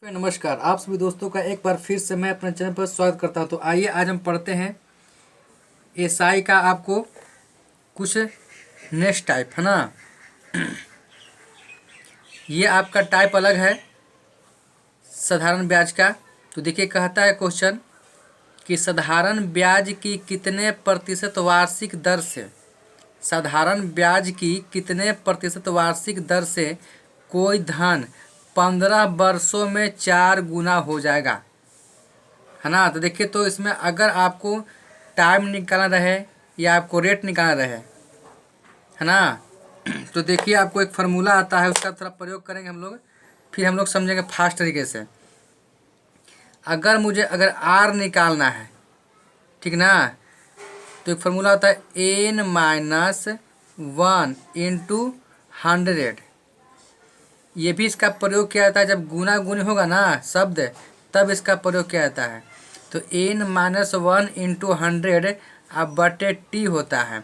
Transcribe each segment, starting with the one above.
नमस्कार, आप सभी दोस्तों का एक बार फिर से मैं अपने चैनल पर स्वागत करता हूं। तो आइए आज हम पढ़ते हैं एसआई का आपको कुछ नेक्स्ट टाइप है ना। ये आपका टाइप अलग है साधारण ब्याज का। तो देखिए कहता है क्वेश्चन कि साधारण ब्याज की कितने प्रतिशत वार्षिक दर से साधारण ब्याज की कितने प्रतिशत वार्षिक दर से कोई धन 15 वर्षों में 4 गुना हो जाएगा, है ना। तो देखिए, तो इसमें अगर आपको टाइम निकालना रहे या आपको रेट निकालना रहे, है ना, तो देखिए आपको एक फार्मूला आता है, उसका थोड़ा प्रयोग करेंगे हम लोग, फिर हम लोग समझेंगे फास्ट तरीके से। अगर आर निकालना है, ठीक ना, तो एक फार्मूला होता है n-1/100। ये भी इसका प्रयोग किया जाता है जब गुना गुनी होगा ना शब्द, तब इसका प्रयोग किया जाता है। तो n-1 × 100 अब बटे टी होता है।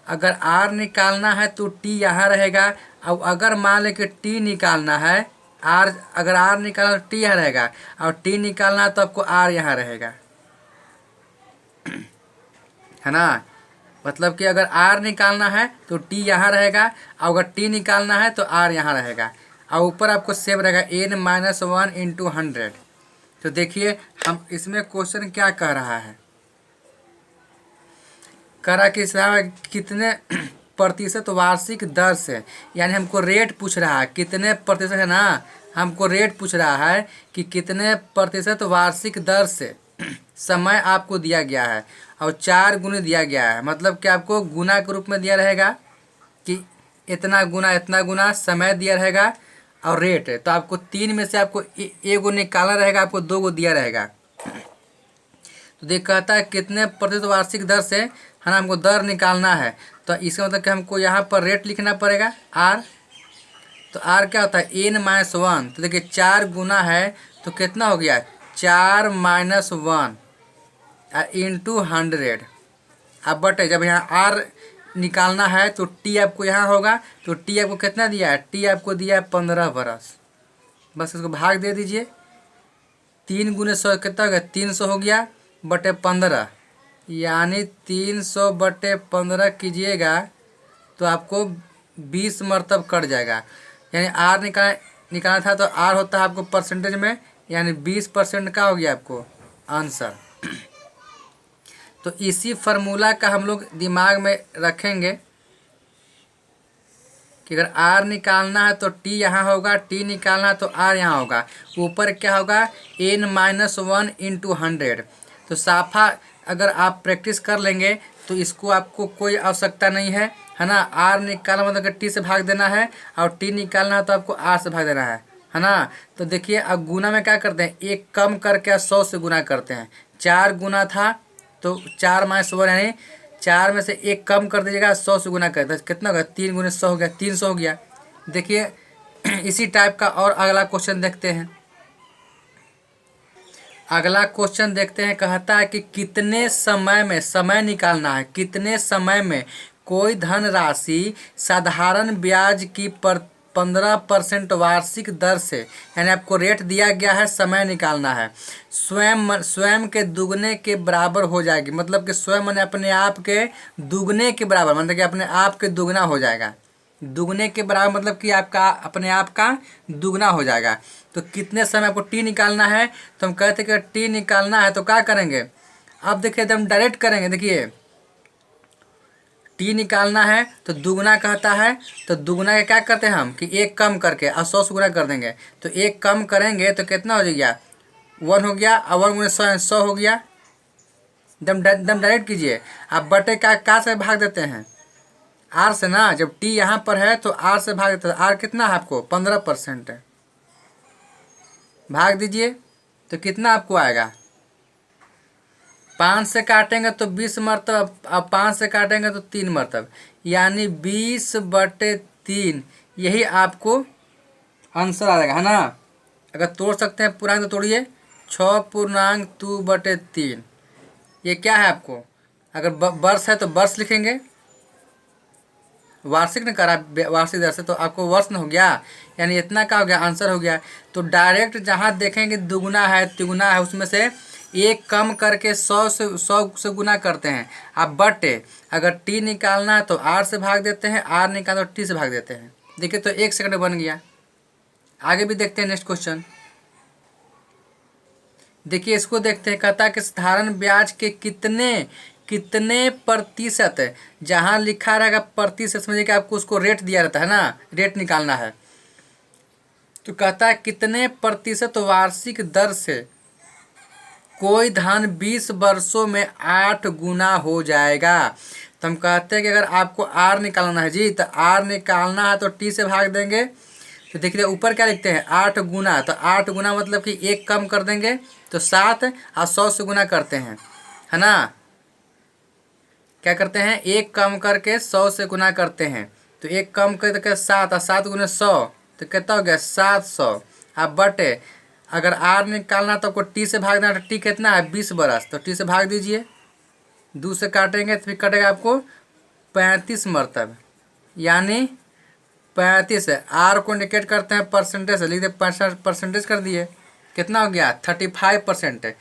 अगर आर निकालना है तो टी यहाँ रहेगा। अब अगर मान लें कि टी निकालना है, अगर आर निकालना तो टी यहाँ रहेगा, और टी निकालना है तो आपको आर यहाँ रहेगा, है ना। मतलब कि अगर आर निकालना है तो टी यहाँ रहेगा, और अगर टी निकालना है तो आर यहाँ रहेगा, और ऊपर आपको सेव रहेगा n-1 × 100। तो देखिए हम इसमें क्वेश्चन क्या कह रहा है, कह रहा कि कितने प्रतिशत वार्षिक दर से, यानी हमको रेट पूछ रहा है कितने प्रतिशत, है ना। हमको रेट पूछ रहा है कि कितने प्रतिशत वार्षिक दर से समय आपको दिया गया है, और 4 गुने दिया गया है। मतलब कि आपको गुना के रूप में दिया रहेगा कि इतना गुना समय दिया रहेगा, और रेट है तो आपको 3 में से आपको एगो निकालना रहेगा, आपको 2 गो दिया रहेगा। तो देख कहता है कितने प्रतिशत वार्षिक दर से, है ना, हमको दर निकालना है। तो इसका मतलब कि हमको यहाँ पर रेट लिखना पड़ेगा आर। तो आर क्या होता है n-1। तो देखिए 4 गुना है तो कितना हो गया 4 - 1 इंटू 100। अब बटे जब यहाँ आर निकालना है तो टी आपको यहाँ होगा, तो टी आपको कितना दिया है, टी आपको दिया है 15 वर्ष। बस इसको भाग दे दीजिए, 3 गुने 100 कितना हो गया 300 हो गया, बटे 15, यानी 300 बटे 15 कीजिएगा तो आपको 20 मरतब कट जाएगा। यानी आर निकालना था तो आर होता है आपको परसेंटेज में, यानी 20% का हो गया आपको आंसर। तो इसी फार्मूला का हम लोग दिमाग में रखेंगे कि अगर आर निकालना है तो टी यहाँ होगा, टी निकालना है तो आर यहाँ होगा, ऊपर क्या होगा n-1 × 100। तो साफा अगर आप प्रैक्टिस कर लेंगे तो इसको आपको कोई आवश्यकता नहीं है ना। आर निकालना मतलब कि टी से भाग देना है, और टी निकालना है तो आपको आर से भाग देना है ना। तो देखिए अब गुना में क्या करते हैं, एक कम करके 100 से गुना करते हैं। 4 गुना था तो 4 - 100 यानी 4 में से 1 कम कर दीजिएगा, 100 से गुना करते हैं कितना होगा 3 गुने 100 हो गया, 300 हो गया। देखिए इसी टाइप का और अगला क्वेश्चन देखते हैं। अगला क्वेश्चन देखते हैं, कहता है कि कितने समय में, समय निकालना है, कितने समय में कोई धनराशि साधारण ब्याज की 15% वार्षिक दर से, यानी आपको रेट दिया गया है, समय निकालना है, स्वयं के दुगने के बराबर हो जाएगी। मतलब कि स्वयं मैंने अपने आप के दुगने के बराबर, मतलब कि अपने आप के दुगना हो जाएगा। दुगने के बराबर मतलब कि आपका अपने आप का दुगना हो जाएगा। तो कितने समय आपको टी निकालना है, तो हम कहते हैं कि टी निकालना है तो क्या करेंगे, अब देखिए एकदम डायरेक्ट करेंगे। देखिए टी निकालना है तो दुगना कहता है, तो दुगना के क्या करते हैं हम कि 1 कम करके 100 से गुना कर देंगे। तो 1 कम करेंगे तो कितना हो जाएगा 1 हो गया, और 1 गुने 100 हो गया। एकदम डायरेक्ट कीजिए। आप बटे का से भाग देते हैं आर से ना। जब टी यहाँ पर है तो आर से भाग देते हैं। आर कितना है आपको 15% है, भाग दीजिए तो कितना आपको आएगा। 5 से काटेंगे तो 20 मरतब, अब 5 से काटेंगे तो 3 मरतब, यानी 20/3। यही आपको आंसर आ जाएगा, है ना। अगर तोड़ सकते हैं पूर्णांक तो तोड़िए, 6/2/3। ये क्या है आपको, अगर वर्ष है तो वर्ष लिखेंगे, वार्षिक ने करा वार्षिक दर से, तो आपको वर्ष न हो गया, यानी इतना का हो गया, आंसर हो गया। तो डायरेक्ट जहाँ देखेंगे दुगुना है तिगुना है, उसमें से एक कम करके 100 से गुना करते हैं। अब बट अगर टी निकालना है तो आर से भाग देते हैं, आर निकालना तो टी से भाग देते हैं। देखिए तो 1 सेकंड बन गया। आगे भी देखते हैं नेक्स्ट क्वेश्चन। देखिए इसको देखते हैं, कहता है कि साधारण ब्याज के कितने प्रतिशत, जहाँ लिखा रहेगा प्रतिशत समझिए कि आपको उसको रेट दिया रहता है ना, रेट निकालना है। तो कहता है कितने प्रतिशत वार्षिक दर से कोई धन 20 वर्षों में 8 गुना हो जाएगा। तो हम कहते हैं कि अगर आपको आर निकालना है जी, तो आर निकालना है तो टी से भाग देंगे। तो देखिए ऊपर क्या लिखते हैं 8 गुना, तो 8 गुना मतलब कि एक कम कर देंगे तो 7 और 100 से गुना करते हैं, है ना। क्या करते हैं, एक कम करके 100 से गुना करते हैं। तो एक कम करके 7 और 7 गुना 100, तो कितना हो गया 700। अब बटे अगर आर निकालना तो आपको टी से भाग देना, तो टी कितना है 20 बरस, तो टी से भाग दीजिए। 2 से काटेंगे तो फिर कटेगा आपको 35 मरतब, यानी 35 है। आर को इंडिकेट करते हैं परसेंटेज से, लिख दे परसेंटेज कर दिए, कितना हो गया 35%।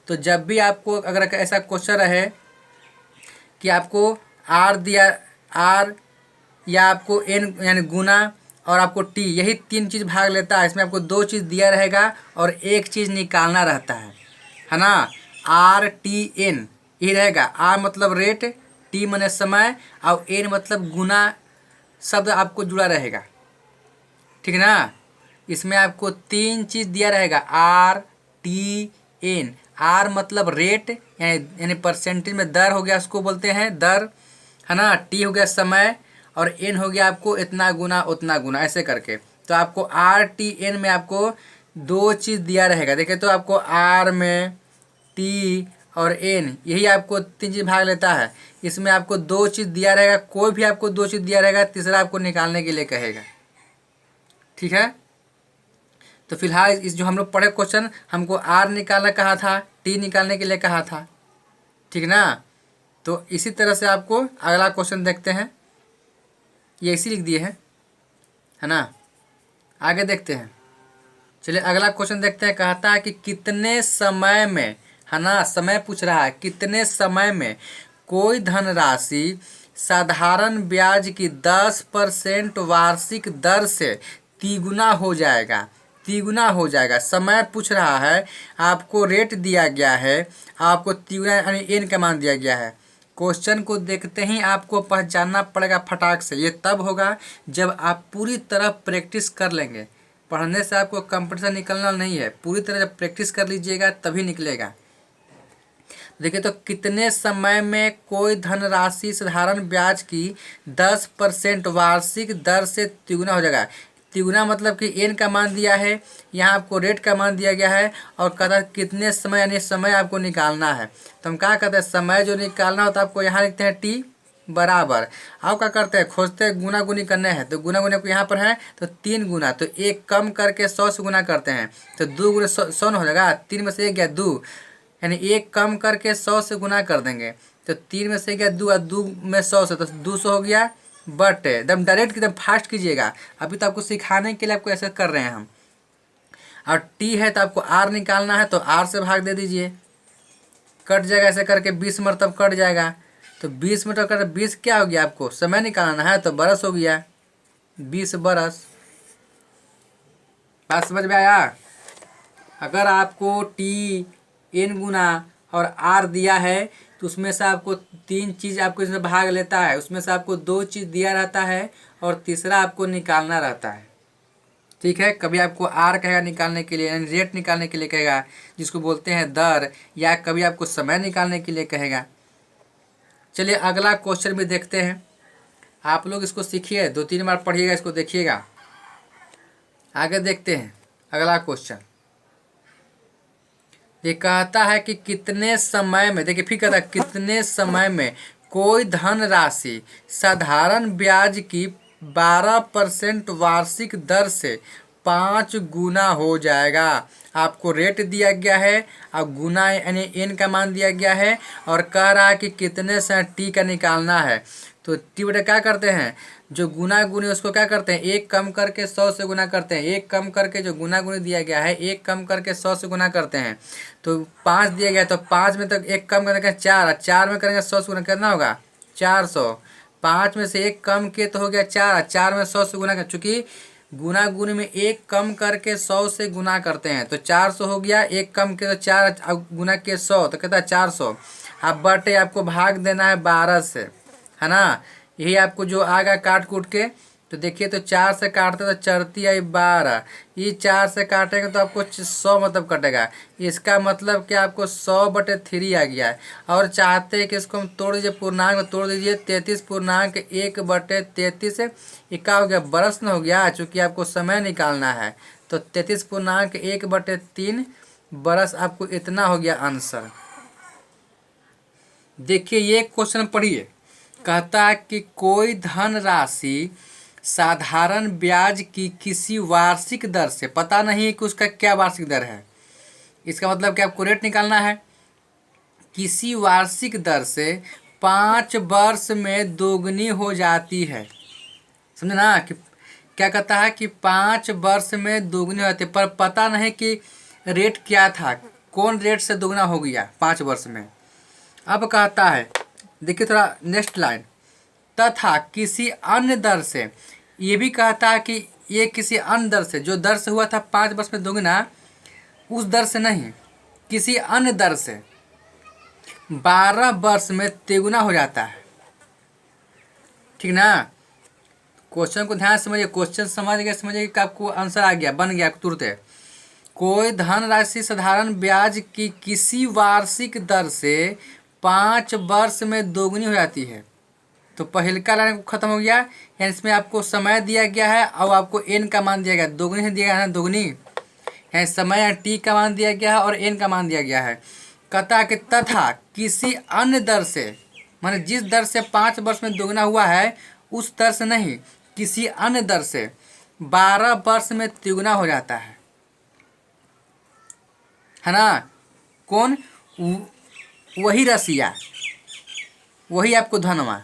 तो जब भी आपको अगर ऐसा क्वेश्चन रहे कि आपको आर दिया, आर या आपको एन यानी गुना और आपको टी, यही 3 चीज़ भाग लेता है, इसमें आपको 2 चीज़ दिया रहेगा और एक चीज़ निकालना रहता है ना। आर टी एन यही रहेगा। आर मतलब रेट, टी माने समय और एन मतलब गुना शब्द आपको जुड़ा रहेगा, ठीक है ना। इसमें आपको 3 चीज़ दिया रहेगा, आर टी एन। आर मतलब रेट यानी परसेंटेज में दर हो गया, उसको बोलते हैं दर, है ना। टी हो गया समय और एन हो गया आपको इतना गुना उतना गुना, ऐसे करके। तो आपको आर टी एन में आपको 2 चीज़ दिया रहेगा। देखिए तो आपको आर में टी और एन यही आपको 3 चीज़ भाग लेता है। इसमें आपको 2 चीज़ दिया रहेगा, कोई भी आपको 2 चीज़ दिया रहेगा, तीसरा आपको निकालने के लिए कहेगा, ठीक है। तो फिलहाल इस जो हम लोग पढ़े क्वेश्चन, हमको आर निकालना कहा था, टी निकालने के लिए कहा था, ठीक ना। तो इसी तरह से आपको अगला क्वेश्चन देखते हैं, ये इसी लिख दिए हैं, है ना। आगे देखते हैं, चलिए अगला क्वेश्चन देखते हैं। कहता है कि कितने समय में, है ना, समय पूछ रहा है, कितने समय में कोई धनराशि साधारण ब्याज की 10% वार्षिक दर से तिगुना हो जाएगा। तिगुना हो जाएगा, समय पूछ रहा है, आपको रेट दिया गया है, आपको तिगुना यानी एन का मान दिया गया है। क्वेश्चन को देखते ही आपको पहचानना पड़ेगा फटाक से। ये तब होगा जब आप पूरी तरह प्रैक्टिस कर लेंगे। पढ़ने से आपको कंपटीशन निकलना नहीं है, पूरी तरह जब प्रैक्टिस कर लीजिएगा तभी निकलेगा। देखिए तो कितने समय में कोई धनराशि साधारण ब्याज की 10% वार्षिक दर से तिगुना हो जाएगा। तिगुना मतलब कि एन का मान दिया है, यहाँ आपको रेट का मान दिया गया है और कहता है कितने समय, यानी समय आपको निकालना है। तो हम क्या कहते हैं, समय जो निकालना होता है आपको यहाँ लिखते हैं टी बराबर। आप क्या करते हैं, खोजते हैं गुना गुनी करने हैं, तो गुना गुनी आपको यहाँ पर है तो 3 गुना, तो एक कम करके 100 से गुना करते हैं, तो 2 गुना 100 हो जाएगा। 3 में से 1 गया 2, यानी एक कम करके 100 से गुना कर देंगे, तो 3 में से गया 2 और 2 में 100 से, तो 200 हो गया। बट एकदम डायरेक्ट एकदम फास्ट कीजिएगा, अभी तो आपको सिखाने के लिए आपको ऐसे कर रहे हैं हम। और टी है तो आपको आर निकालना है, तो आर से भाग दे दीजिए, कट जाएगा ऐसे करके 20 मरतब कट जाएगा। तो 20 मरतब कर 20 क्या हो गया, आपको समय निकालना है तो बरस हो गया, 20 बरस। बात समझ में आया। अगर आपको टी एन गुना और आर दिया है तो उसमें से आपको 3 चीज़ आपको इसमें भाग लेता है, उसमें से आपको 2 चीज़ दिया रहता है और तीसरा आपको निकालना रहता है, ठीक है। कभी आपको आर कहेगा निकालने के लिए, यानी रेट निकालने के लिए कहेगा, जिसको बोलते हैं दर, या कभी आपको समय निकालने के लिए कहेगा। चलिए अगला क्वेश्चन भी देखते हैं। आप लोग इसको सीखिए, 2-3 बार पढ़िएगा, इसको देखिएगा। आगे देखते हैं अगला क्वेश्चन। ये कहता है कि कितने समय में, देखिए फिर कहता है कितने समय में कोई धनराशि साधारण ब्याज की 12% वार्षिक दर से 5 गुना हो जाएगा। आपको रेट दिया गया है और गुना यानी एन का मान दिया गया है और कह रहा है कि कितने से टी का निकालना है। तो टी बटे क्या करते हैं, जो गुना गुनी उसको क्या करते हैं, एक कम करके 100 से गुना करते हैं। एक कम करके जो गुना गुनी दिया गया है, एक कम करके 100 से गुना करते हैं। तो 5 दिया गया तो 5 में तक एक कम करेंगे 4, 4 में करेंगे 100 से गुना, कितना होगा 400। 5 में से एक कम किए तो हो गया 4, 4 में 100 से गुना कर, चूँकि गुना गुनी में एक कम करके 100 से गुना करते हैं तो 400 हो गया। एक कम किया तो 4, गुना किए 100 तो कहता है 400। अब बटे आपको भाग देना है 12 से, है ना। यही आपको जो आएगा काट कूट के, तो देखिए तो 4 से काटते तो चरती आई 12, ये 4 से काटेंगे तो आपको 100 मतलब कटेगा। इसका मतलब कि आपको 100/3 आ गया है। और चाहते हैं कि इसको हम तोड़ दीजिए, पूर्णांक में तोड़ दीजिए, 33.1/33। ये क्या हो गया, बरस न हो गया, चूँकि आपको समय निकालना है। तो 33.1/3 बरस, आपको इतना हो गया आंसर। देखिए ये क्वेश्चन पढ़िए, कहता है कि कोई धनराशि साधारण ब्याज की किसी वार्षिक दर से, पता नहीं है कि उसका क्या वार्षिक दर है, इसका मतलब कि आपको रेट निकालना है, किसी वार्षिक दर से 5 वर्ष में दोगुनी हो जाती है। समझे ना, कि क्या कहता है कि 5 वर्ष में दोगुनी हो जाती है, पर पता नहीं कि रेट क्या था, कौन रेट से दोगुना हो गया 5 वर्ष में। अब कहता है, देखिए थोड़ा नेक्स्ट लाइन, तथा किसी अन्य दर से, ये भी कहता है कि ये किसी अन्य दर से, जो दर से हुआ था 5 वर्ष में दोगुना, उस दर से नहीं, किसी अन्य दर से 12 वर्ष में तिगुना हो जाता है। ठीक ना, क्वेश्चन को ध्यान से समझिए, क्वेश्चन समझिए कि आपको आंसर आ गया, बन गया तुरंत। कोई धनराशि साधारण ब्याज की किसी वार्षिक दर से 5 वर्ष में दोगुनी हो जाती है। तो पहले का लाइन खत्म हो गया, यानी इसमें आपको समय दिया गया है और आपको एन का मान दिया गया, दोगुनी से दिया गया है, दोगुनी यानी समय टी का मान दिया गया है और एन का मान दिया गया है। कहता है कि तथा किसी अन्य दर से, माने जिस दर से 5 वर्ष में दोगुना हुआ है उस दर से नहीं, किसी अन्य दर से 12 वर्ष में तिगुना हो जाता है ना। कौन, वही रसिया, वही आपको धनवा।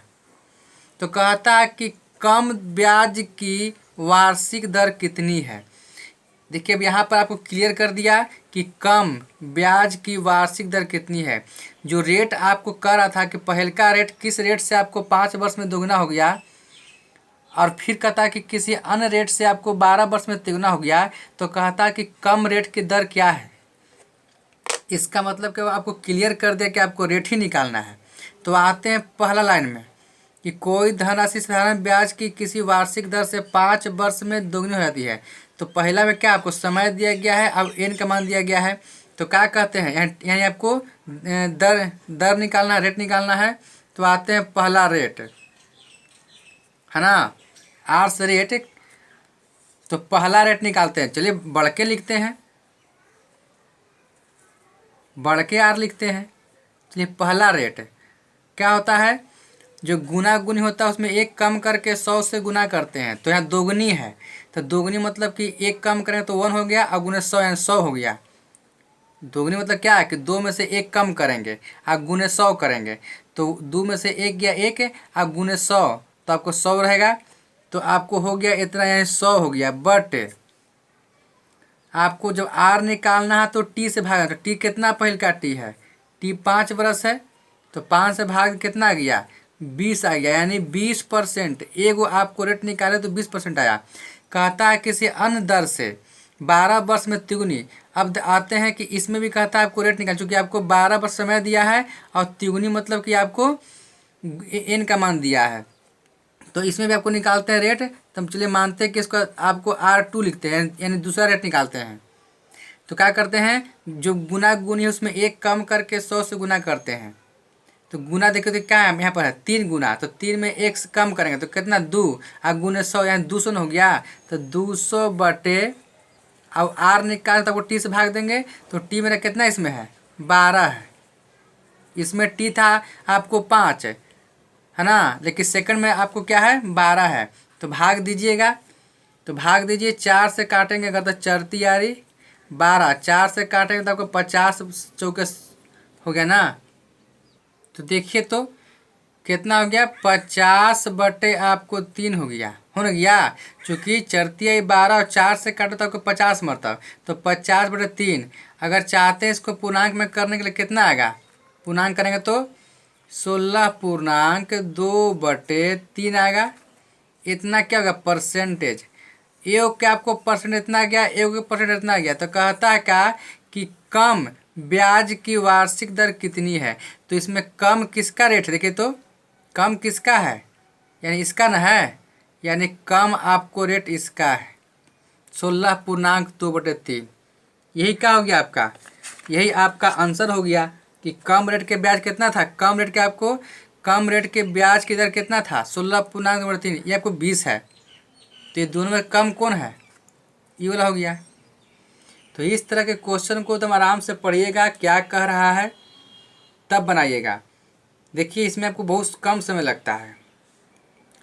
तो कहता है कि कम ब्याज की वार्षिक दर कितनी है। देखिए अब यहाँ पर आपको क्लियर कर दिया कि कम ब्याज की वार्षिक दर कितनी है। जो रेट आपको कह रहा था कि पहले का रेट किस रेट से आपको 5 वर्ष में दोगुना हो गया, और फिर कहता है कि किसी अन्य रेट से आपको 12 वर्ष में तिगुना हो गया, तो कहता है कि कम रेट की दर क्या है। इसका मतलब कि आपको क्लियर कर दिया कि आपको रेट ही निकालना है। तो आते हैं पहला लाइन में, कि कोई धनराशि साधारण ब्याज की किसी वार्षिक दर से 5 वर्ष में दोगुनी हो जाती है। तो पहला में क्या आपको समय दिया गया है, अब एन का मान दिया गया है। तो क्या कहते हैं, यानी आपको दर निकालना है, रेट निकालना है। तो आते हैं पहला रेट, है ना, आर से रेट। तो पहला रेट निकालते हैं, चलिए बढ़ के लिखते हैं, बढ़ के आर लिखते हैं। चलिए पहला रेट क्या होता है, जो गुना गुनी होता है उसमें एक कम करके 100 से गुना करते हैं। तो यहाँ दोगुनी है, तो दोगुनी मतलब कि एक कम करें तो 1 हो गया, और गुने 100 यानी 100 हो गया। दोगुनी मतलब क्या है कि 2 में से एक कम करेंगे और गुने 100 करेंगे। तो 2 में से एक गया 1 और गुने 100 तो आपको 100 रहेगा। तो आपको हो गया इतना, यानी 100 हो गया। बट आपको जब आर निकालना है तो टी से भागना, तो टी कितना पहले का टी है, टी 5 वर्ष है। तो 5 से भाग कितना आ गया, 20 आ गया, यानी 20%। एगो आपको रेट निकाले तो 20% आया। कहता है किसी अन्य दर से 12 वर्ष में तिगुनी। अब आते हैं कि इसमें भी कहता है आपको रेट निकाल, चूँकि आपको 12 वर्ष समय दिया है और तिगुनी मतलब कि आपको एन का मान दिया है। तो इसमें भी आपको निकालते हैं रेट। तो हम चलिए मानते हैं कि इसको आपको R2 लिखते हैं, यानी दूसरा रेट निकालते हैं। तो क्या करते हैं, जो गुना गुनी है उसमें एक कम करके 100 से गुना करते हैं। तो गुना देखो तो क्या है, यहाँ पर है 3 गुना, तो 3 में 1 से कम करेंगे तो कितना 2, और गुने 100 यानी 200 हो गया। तो 200 बटे, अब आर निकाल तो आपको टी से भाग देंगे। तो टी मेरा कितना इसमें है, 12 है। इसमें टी था आपको 5, है ना, लेकिन सेकंड में आपको क्या है, 12 है। तो भाग दीजिएगा, तो भाग दीजिए, 4 से काटेंगे अगर तो चरती यारी 12, 4 से काटेंगे तो आपको 50 चौके हो गया ना। तो देखिए तो कितना हो गया 50/3 हो गया, हो ना गया। चूँकि चरती है 12 और 4 से काटो तो आपको 50 मरता, तो 50/3। अगर चाहते हैं इसको पूर्णांक में करने के लिए कितना आएगा, पूर्णांक करेंगे तो 16.2/3 आएगा। इतना क्या होगा परसेंटेज, ए के आपको परसेंट इतना गया, ए के परसेंट इतना गया। तो कहता है क्या कि कम ब्याज की वार्षिक दर कितनी है। तो इसमें कम किसका रेट है, देखिए तो कम किसका है, यानी इसका ना है, यानी कम आपको रेट इसका है 16.2/3। यही क्या हो गया आपका, यही आपका आंसर हो गया कि कम रेट के ब्याज कितना था, कम रेट के आपको कम रेट के ब्याज की दर कितना था 16.2/3, ये आपको 20 है। तो ये दोनों में कम कौन है, ये वाला हो गया। तो इस तरह के क्वेश्चन को तुम आराम से पढ़िएगा, क्या कह रहा है तब बनाइएगा। देखिए इसमें आपको बहुत कम समय लगता है।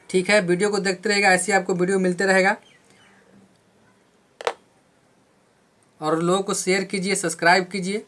ठीक है, वीडियो को देखते रहेगा, ऐसे ही आपको वीडियो मिलते रहेगा। और लोगों को शेयर कीजिए, सब्सक्राइब कीजिए।